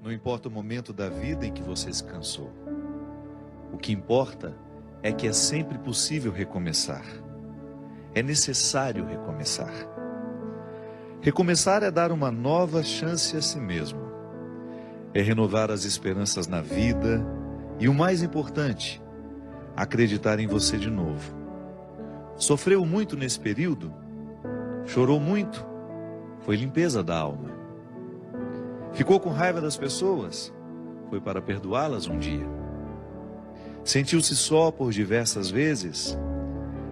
Não importa o momento da vida em que você se cansou. O que importa é que é sempre possível recomeçar. É necessário recomeçar. Recomeçar é dar uma nova chance a si mesmo. É renovar as esperanças na vida e, o mais importante, acreditar em você de novo. Sofreu muito nesse período? Chorou muito? Foi limpeza da alma. Ficou com raiva das pessoas? Foi para perdoá-las um dia. Sentiu-se só por diversas vezes?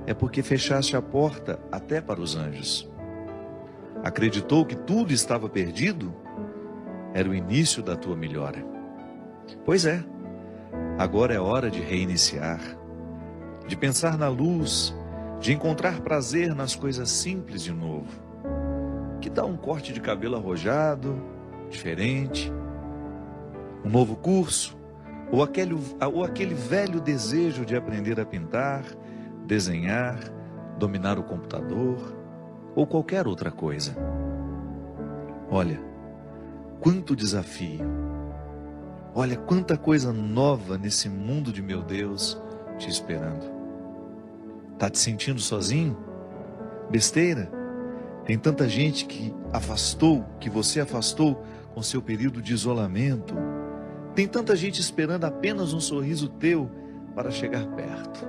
É porque fechaste a porta até para os anjos. Acreditou que tudo estava perdido? Era o início da tua melhora. Pois é, agora é hora de reiniciar, de pensar na luz, de encontrar prazer nas coisas simples de novo. Que tal um corte de cabelo arrojado, diferente, um novo curso, ou aquele velho desejo de aprender a pintar, desenhar, dominar o computador, ou qualquer outra coisa. Olha, quanto desafio, olha quanta coisa nova nesse mundo de meu Deus te esperando. Tá te sentindo sozinho? Besteira? Tem tanta gente que você afastou com seu período de isolamento. Tem tanta gente esperando apenas um sorriso teu para chegar perto.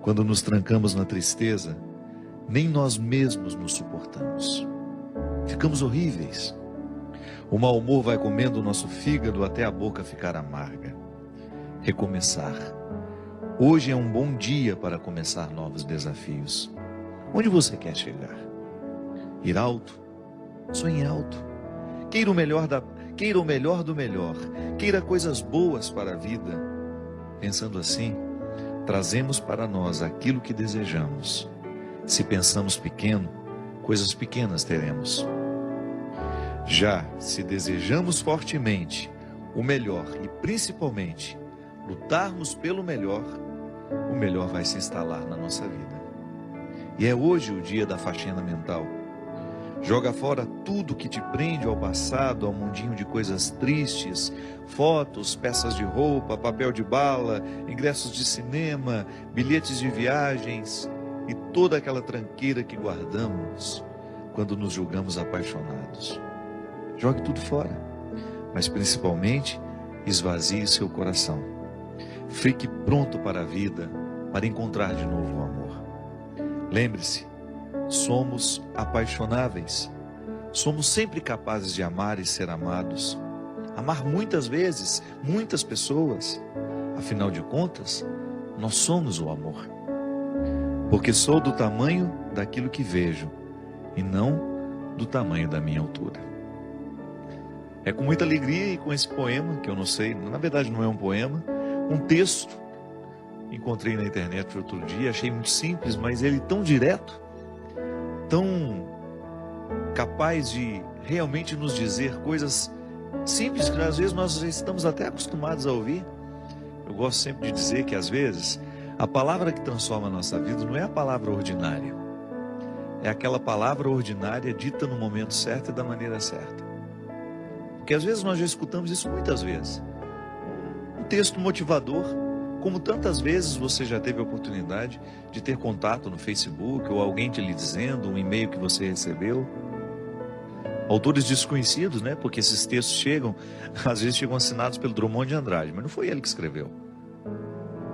Quando nos trancamos na tristeza, nem nós mesmos nos suportamos. Ficamos horríveis. O mau humor vai comendo o nosso fígado até a boca ficar amarga. Recomeçar. Hoje é um bom dia para começar novos desafios. Onde você quer chegar? Ir alto? Sonhe alto. Queira o melhor do melhor. Queira coisas boas para a vida. Pensando assim, trazemos para nós aquilo que desejamos. Se pensamos pequeno, coisas pequenas teremos. Já se desejamos fortemente o melhor e principalmente lutarmos pelo melhor, o melhor vai se instalar na nossa vida. E é hoje o dia da faxina mental. Joga fora tudo que te prende ao passado, ao mundinho de coisas tristes, fotos, peças de roupa, papel de bala, ingressos de cinema, bilhetes de viagens e toda aquela tranqueira que guardamos quando nos julgamos apaixonados. Jogue tudo fora, mas principalmente esvazie seu coração. Fique pronto para a vida, para encontrar de novo o amor. Lembre-se, somos apaixonáveis. Somos sempre capazes de amar e ser amados. Amar muitas vezes, muitas pessoas. Afinal de contas, nós somos o amor. Porque sou do tamanho daquilo que vejo e não do tamanho da minha altura. É com muita alegria e com esse poema, que eu não sei, na verdade não é um poema, um texto, encontrei na internet outro dia, achei muito simples, mas ele tão direto, tão capaz de realmente nos dizer coisas simples que às vezes nós já estamos até acostumados a ouvir. Eu gosto sempre de dizer que às vezes a palavra que transforma a nossa vida não é a palavra ordinária, é aquela palavra ordinária dita no momento certo e da maneira certa. Porque às vezes nós já escutamos isso muitas vezes. Um texto motivador, como tantas vezes você já teve a oportunidade de ter contato no Facebook, ou alguém te lhe dizendo, um e-mail que você recebeu. Autores desconhecidos, né? Porque esses textos às vezes chegam assinados pelo Drummond de Andrade, mas não foi ele que escreveu.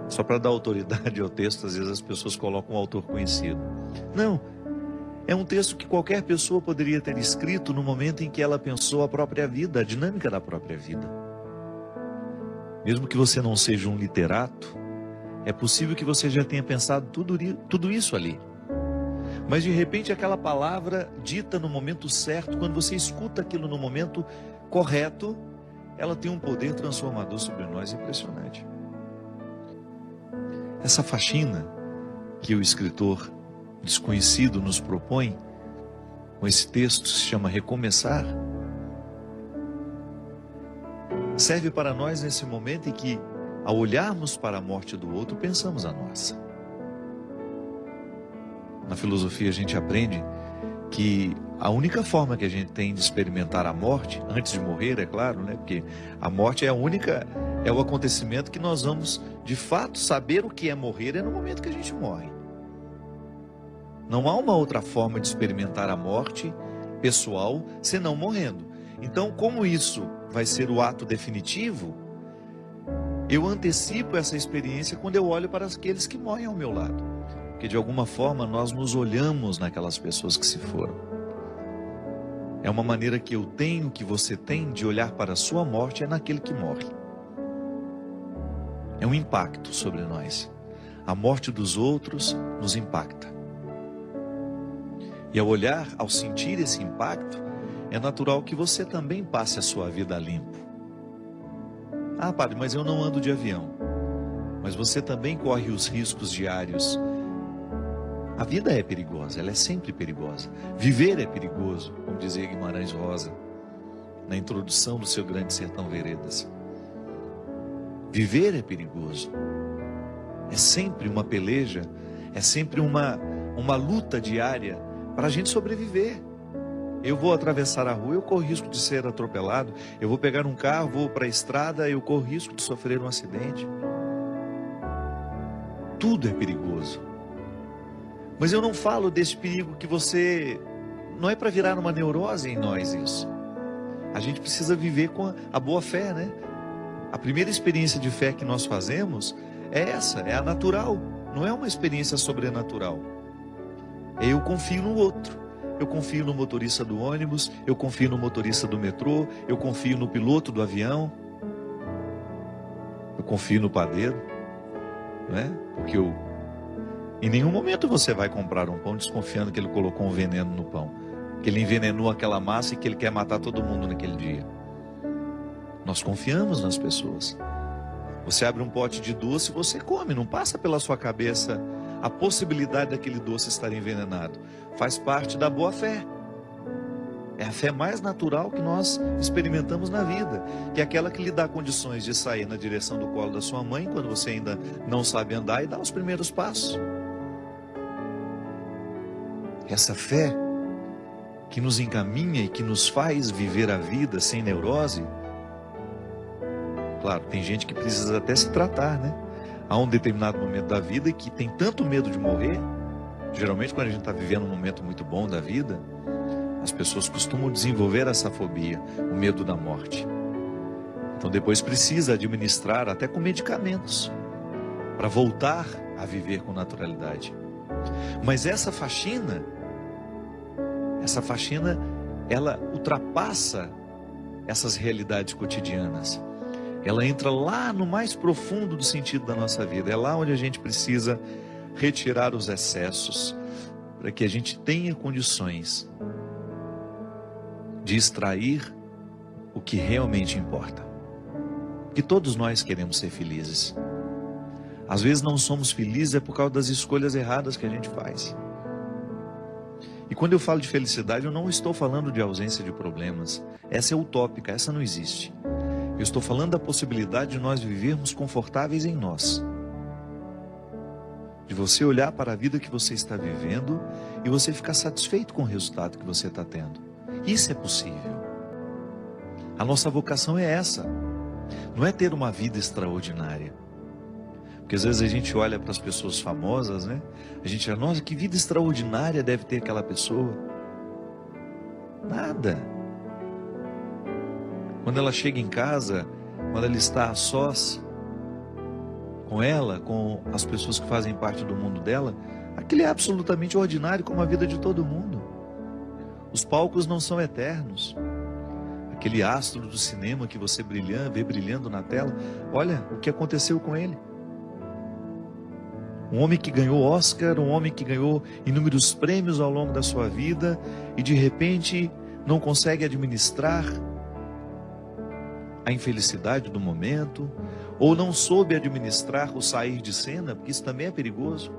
Só para dar autoridade ao texto, às vezes as pessoas colocam um autor conhecido. Não. É um texto que qualquer pessoa poderia ter escrito no momento em que ela pensou a própria vida, a dinâmica da própria vida. Mesmo que você não seja um literato, é possível que você já tenha pensado tudo isso ali. Mas de repente aquela palavra dita no momento certo, quando você escuta aquilo no momento correto, ela tem um poder transformador sobre nós impressionante. Essa faxina que o escritor desconhecido nos propõe, com esse texto que se chama Recomeçar, serve para nós nesse momento em que, ao olharmos para a morte do outro, pensamos a nossa. Na filosofia a gente aprende que A única forma que a gente tem de experimentar a morte, antes de morrer, é claro, né? Porque a morte é o acontecimento que nós vamos, de fato, saber o que é morrer, é no momento que a gente morre. Não há uma outra forma de experimentar a morte pessoal, senão morrendo. Então, como isso vai ser o ato definitivo, eu antecipo essa experiência quando eu olho para aqueles que morrem ao meu lado. Porque de alguma forma nós nos olhamos naquelas pessoas que se foram. É uma maneira que eu tenho, que você tem, de olhar para a sua morte, é naquele que morre. É um impacto sobre nós. A morte dos outros nos impacta. E ao olhar, ao sentir esse impacto, é natural que você também passe a sua vida limpo. Ah, padre, mas eu não ando de avião. Mas você também corre os riscos diários. A vida é perigosa, ela é sempre perigosa. Viver é perigoso, como dizia Guimarães Rosa, na introdução do seu Grande Sertão Veredas. Viver é perigoso. É sempre uma peleja, é sempre uma luta diária para a gente sobreviver. Eu vou atravessar a rua, eu corro risco de ser atropelado. Eu vou pegar um carro, vou para a estrada, eu corro risco de sofrer um acidente. Tudo é perigoso. Mas eu não falo desse perigo que você... Não é para virar uma neurose em nós isso. A gente precisa viver com a boa fé, né? A primeira experiência de fé que nós fazemos é essa, é a natural. Não é uma experiência sobrenatural. Eu confio no outro. Eu confio no motorista do ônibus, eu confio no motorista do metrô, eu confio no piloto do avião. Eu confio no padeiro, né? Porque em nenhum momento você vai comprar um pão desconfiando que ele colocou um veneno no pão, que ele envenenou aquela massa e que ele quer matar todo mundo naquele dia. Nós confiamos nas pessoas. Você abre um pote de doce, você come, não passa pela sua cabeça a possibilidade daquele doce estar envenenado. Faz parte da boa fé. É a fé mais natural que nós experimentamos na vida, que é aquela que lhe dá condições de sair na direção do colo da sua mãe, quando você ainda não sabe andar, e dar os primeiros passos. Essa fé que nos encaminha e que nos faz viver a vida sem neurose. Claro, tem gente que precisa até se tratar, né? Há um determinado momento da vida que tem tanto medo de morrer. Geralmente quando a gente está vivendo um momento muito bom da vida, as pessoas costumam desenvolver essa fobia, o medo da morte. Então depois precisa administrar até com medicamentos, para voltar a viver com naturalidade. Mas essa faxina, ela ultrapassa essas realidades cotidianas. Ela entra lá no mais profundo do sentido da nossa vida. É lá onde a gente precisa retirar os excessos, para que a gente tenha condições de extrair o que realmente importa. Porque todos nós queremos ser felizes. Às vezes não somos felizes é por causa das escolhas erradas que a gente faz. E quando eu falo de felicidade, eu não estou falando de ausência de problemas. Essa é utópica, essa não existe. Eu estou falando da possibilidade de nós vivermos confortáveis em nós. De você olhar para a vida que você está vivendo e você ficar satisfeito com o resultado que você está tendo. Isso é possível. A nossa vocação é essa. Não é ter uma vida extraordinária. Porque às vezes a gente olha para as pessoas famosas, né? A gente fala, nossa, que vida extraordinária deve ter aquela pessoa. Nada. Quando ela chega em casa, quando ela está a sós com ela, com as pessoas que fazem parte do mundo dela, aquilo é absolutamente ordinário como a vida de todo mundo. Os palcos não são eternos. Aquele astro do cinema que você vê brilhando na tela, olha o que aconteceu com ele. Um homem que ganhou Oscar, um homem que ganhou inúmeros prêmios ao longo da sua vida e de repente não consegue administrar a infelicidade do momento, ou não soube administrar o sair de cena, porque isso também é perigoso.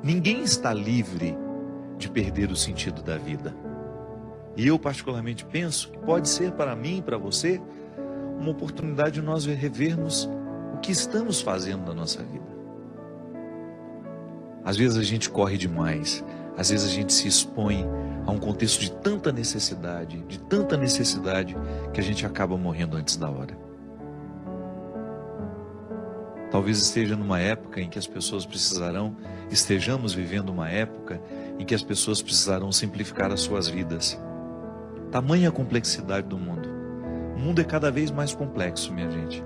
Ninguém está livre de perder o sentido da vida. E eu particularmente penso que pode ser para mim e para você uma oportunidade de nós revermos o que estamos fazendo na nossa vida. Às vezes a gente corre demais, às vezes a gente se expõe a um contexto de tanta necessidade, que a gente acaba morrendo antes da hora. Talvez esteja numa época em que as pessoas estejamos vivendo uma época em que as pessoas precisarão simplificar as suas vidas. Tamanha a complexidade do mundo. O mundo é cada vez mais complexo, minha gente.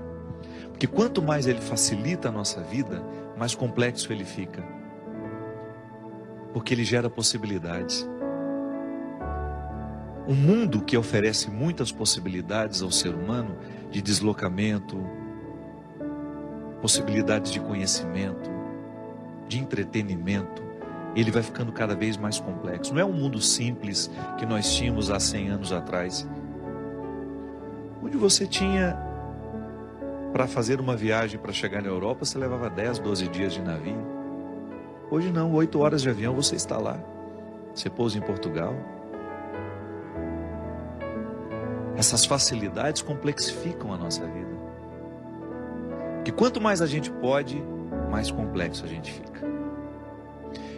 Porque quanto mais ele facilita a nossa vida, mais complexo ele fica. Porque ele gera possibilidades. Um mundo que oferece muitas possibilidades ao ser humano de deslocamento, possibilidades de conhecimento, de entretenimento, ele vai ficando cada vez mais complexo. Não é um mundo simples que nós tínhamos há 100 anos atrás, onde você tinha, para fazer uma viagem para chegar na Europa, você levava 10, 12 dias de navio. Hoje não, 8 horas de avião você está lá. Você pousa em Portugal. Essas facilidades complexificam a nossa vida. Porque quanto mais a gente pode, mais complexo a gente fica.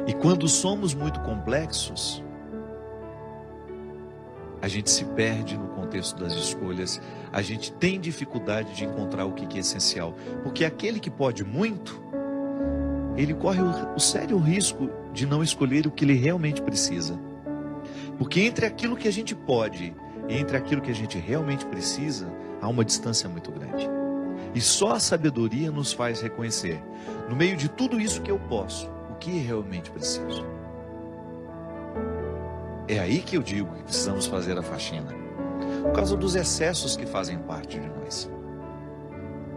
E quando somos muito complexos, a gente se perde no contexto das escolhas, a gente tem dificuldade de encontrar o que é essencial. Porque aquele que pode muito, ele corre o sério risco de não escolher o que ele realmente precisa. Porque entre aquilo que a gente pode e entre aquilo que a gente realmente precisa, há uma distância muito grande. E só a sabedoria nos faz reconhecer, no meio de tudo isso que eu posso, o que realmente preciso. É aí que eu digo que precisamos fazer a faxina. Por causa dos excessos que fazem parte de nós.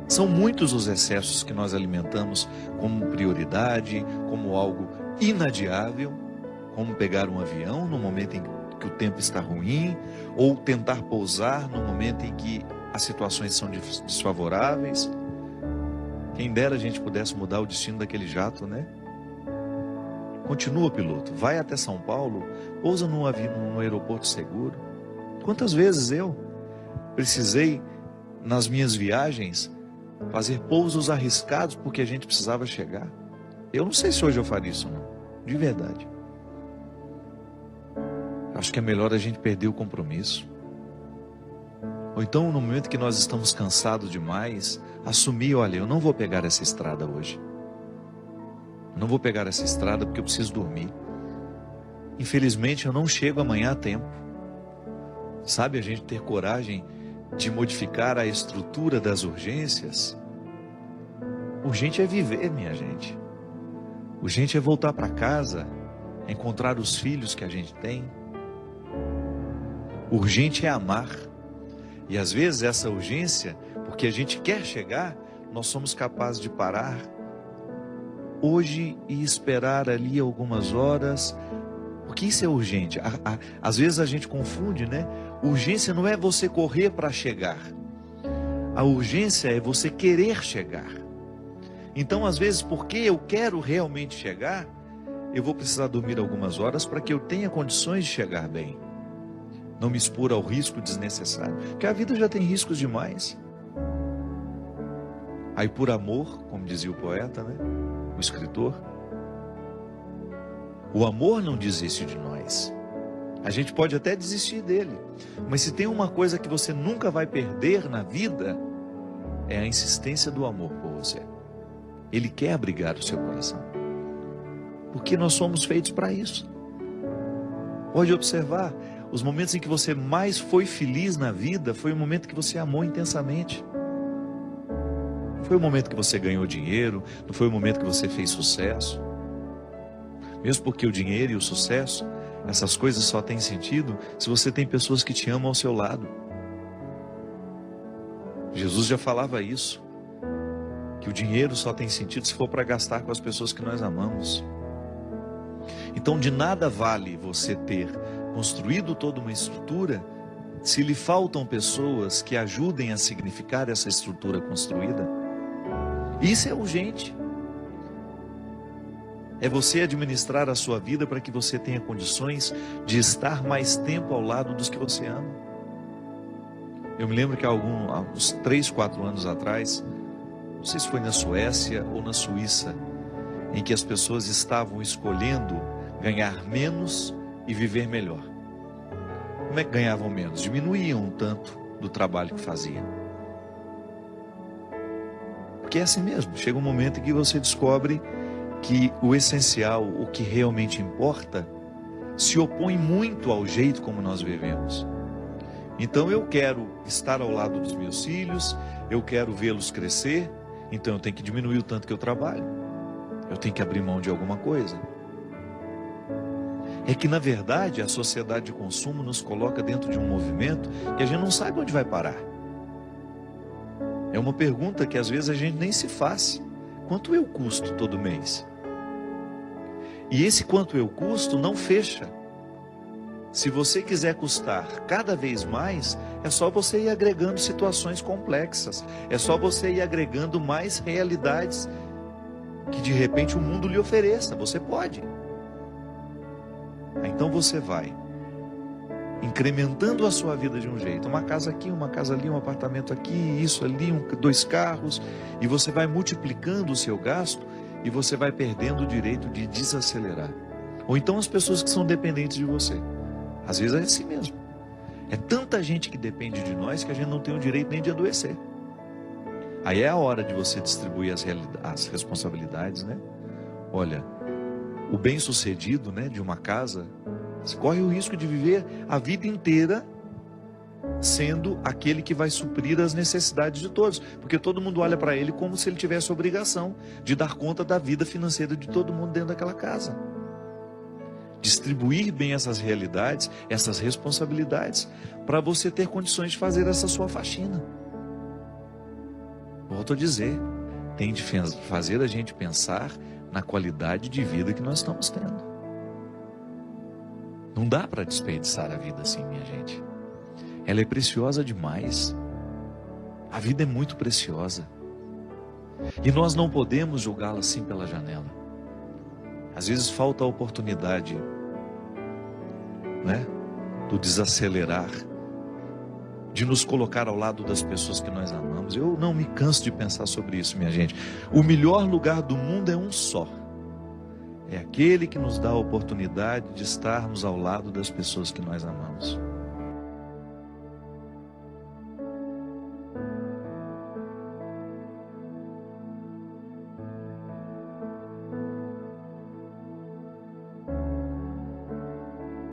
São muitos os excessos que nós alimentamos como prioridade, como algo inadiável, como pegar um avião no momento em que o tempo está ruim, ou tentar pousar no momento em que as situações são desfavoráveis. Quem dera a gente pudesse mudar o destino daquele jato, né? Continua, piloto, vai até São Paulo, pousa num aeroporto seguro. Quantas vezes eu precisei, nas minhas viagens, fazer pousos arriscados porque a gente precisava chegar? Eu não sei se hoje eu faria isso não, de verdade. Acho que é melhor a gente perder o compromisso. Ou então, no momento que nós estamos cansados demais, assumir, olha, eu não vou pegar essa estrada hoje. Não vou pegar essa estrada porque eu preciso dormir. Infelizmente, eu não chego amanhã a tempo. Sabe, a gente ter coragem de modificar a estrutura das urgências. Urgente é viver, minha gente. Urgente é voltar para casa, encontrar os filhos que a gente tem. Urgente é amar. E às vezes essa urgência, porque a gente quer chegar, nós somos capazes de parar hoje e esperar ali algumas horas, porque isso é urgente. Às vezes a gente confunde, né? Urgência não é você correr para chegar. A urgência é você querer chegar. Então, às vezes, porque eu quero realmente chegar, eu vou precisar dormir algumas horas para que eu tenha condições de chegar bem. Não me expor ao risco desnecessário, porque a vida já tem riscos demais. Aí por amor, como dizia o poeta, né? O escritor, o amor não desiste de nós. A gente pode até desistir dele, mas se tem uma coisa que você nunca vai perder na vida, é a insistência do amor por você. Ele quer abrigar o seu coração, porque nós somos feitos para isso. Pode observar, os momentos em que você mais foi feliz na vida, foi o momento que você amou intensamente. Não foi o momento que você ganhou dinheiro, não foi o momento que você fez sucesso. Mesmo porque o dinheiro e o sucesso, essas coisas só têm sentido se você tem pessoas que te amam ao seu lado. Jesus já falava isso, que o dinheiro só tem sentido se for para gastar com as pessoas que nós amamos. Então de nada vale você ter construído toda uma estrutura se lhe faltam pessoas que ajudem a significar essa estrutura construída. Isso é urgente. É você administrar a sua vida para que você tenha condições de estar mais tempo ao lado dos que você ama. Eu me lembro que há uns 3, 4 anos atrás, não sei se foi na Suécia ou na Suíça, em que as pessoas estavam escolhendo ganhar menos e viver melhor. como é que ganhavam menos? Diminuíam um tanto do trabalho que faziam. Porque é assim mesmo, chega um momento em que você descobre que o essencial, o que realmente importa, se opõe muito ao jeito como nós vivemos. Então eu quero estar ao lado dos meus filhos, eu quero vê-los crescer, então eu tenho que diminuir o tanto que eu trabalho. Eu tenho que abrir mão de alguma coisa. É que, na verdade, a sociedade de consumo nos coloca dentro de um movimento que a gente não sabe onde vai parar. É uma pergunta que às vezes a gente nem se faz. Quanto eu custo todo mês? E esse quanto eu custo não fecha. Se você quiser custar cada vez mais, é só você ir agregando situações complexas. É só você ir agregando mais realidades que de repente o mundo lhe ofereça. Você pode. Então você vai incrementando a sua vida de um jeito. Uma casa aqui, uma casa ali, um apartamento aqui, isso ali, 2 carros. E você vai multiplicando o seu gasto e você vai perdendo o direito de desacelerar. Ou então as pessoas que são dependentes de você. Às vezes é assim mesmo. É tanta gente que depende de nós que a gente não tem o direito nem de adoecer. Aí é a hora de você distribuir as responsabilidades, né? Olha, o bem-sucedido, né, de uma casa, você corre o risco de viver a vida inteira sendo aquele que vai suprir as necessidades de todos. Porque todo mundo olha para ele como se ele tivesse a obrigação de dar conta da vida financeira de todo mundo dentro daquela casa. Distribuir bem essas realidades, essas responsabilidades, para você ter condições de fazer essa sua faxina. Volto a dizer, tem de fazer a gente pensar na qualidade de vida que nós estamos tendo. Não dá para desperdiçar a vida assim, minha gente. Ela é preciosa demais. A vida é muito preciosa. E nós não podemos jogá-la assim pela janela. Às vezes falta a oportunidade, né, do desacelerar, de nos colocar ao lado das pessoas que nós amamos. Eu não me canso de pensar sobre isso, minha gente. O melhor lugar do mundo é um só. É aquele que nos dá a oportunidade de estarmos ao lado das pessoas que nós amamos.